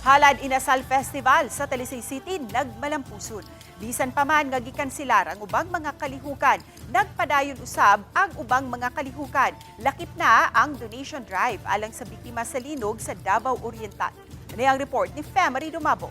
Halad Inasal Festival sa Talisay City nagmalampuson. Bisan pa man nga gikanselar ang ubang mga kalihukan, nagpadayon usab ang ubang mga kalihukan. Lakip na ang donation drive alang sa biktima sa linog sa Davao Oriental. Ano ang report ni Femery Dumabo?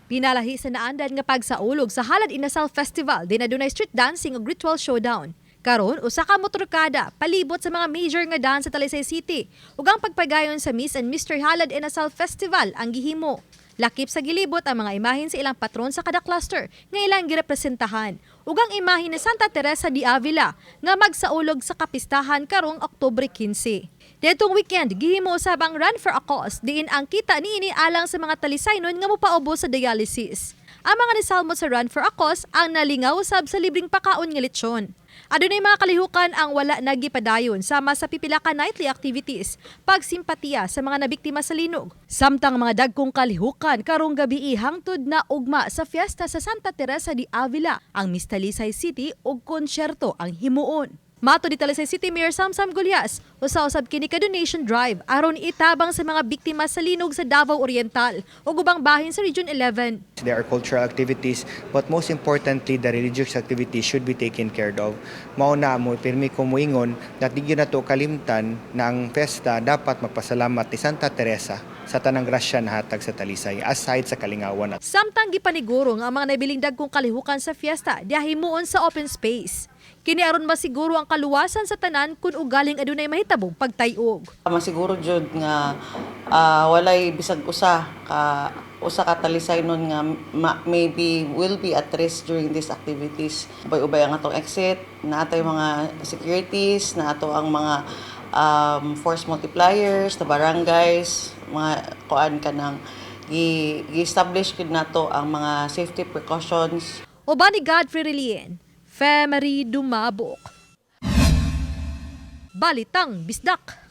Pinalahi sa naandan nga pagsaulog sa Halad Inasal Festival, dinadunay street dancing ug ritual showdown. Karon, usa ka motorkada palibot sa mga major nga dance sa Talisay City ug ang pagpagayon sa Miss and Mr. Halad Inasal Festival ang gihimo. Lakip sa gilibot ang mga imahen sa ilang patron sa kada cluster nga ilang girepresentahan ug ang imahe ni Santa Teresa de Avila nga magsaulog sa kapistahan karong Oktubre 15. Netong weekend, gihimo usab ang Run for a Cause diin ang kita niini alang sa mga Talisaynon nga mopaubos sa dialysis. Ang mga nisalmot sa Run for a Cause ang nalingaw usab sa libreng pakaon nga lechon. Adunay mga kalihukan ang wala nagipadayon sama sa pipila ka nightly activities, pagsimpatiya sa mga nabiktima sa linog. Samtang mga dagkong kalihukan karong gabi hangtod na ugma sa fiesta sa Santa Teresa de Avila, ang Miss Talisay City ug konsyerto ang himuon. Mato di Talisay City Mayor Samsam Gulyas, usa-usab kini ka donation drive aron itabang sa mga biktima sa linog sa Davao Oriental ug ubang bahin sa Region 11. There are cultural activities, but most importantly, the religious activities should be taken care of. Mauna mo, pirmi ko moingon, na di na to kalimtan na ang festa dapat magpasalamat ni Santa Teresa sa tanang grasya na hatag sa Talisay, aside sa kalingawan. Samtang gipaniguro nga ang mga nabiling dagkong kalihukan sa fiesta diahimuon sa open space. Kini aron masiguro ang kaluwasan sa tanan kun ugaling adunay mahitabong pagtayog. Masiguro jud nga walay bisag usa ka Talisaynon nga maybe will be at risk during these activities. Ubay-ubay ang atong exit, naatay mga securities, naato ang mga force multipliers, na barangays, mga kuan kanang gi-establish gid nato ang mga safety precautions. Uban ni Godfrey Relien, Femery Dumabok. Balitang Bisdak.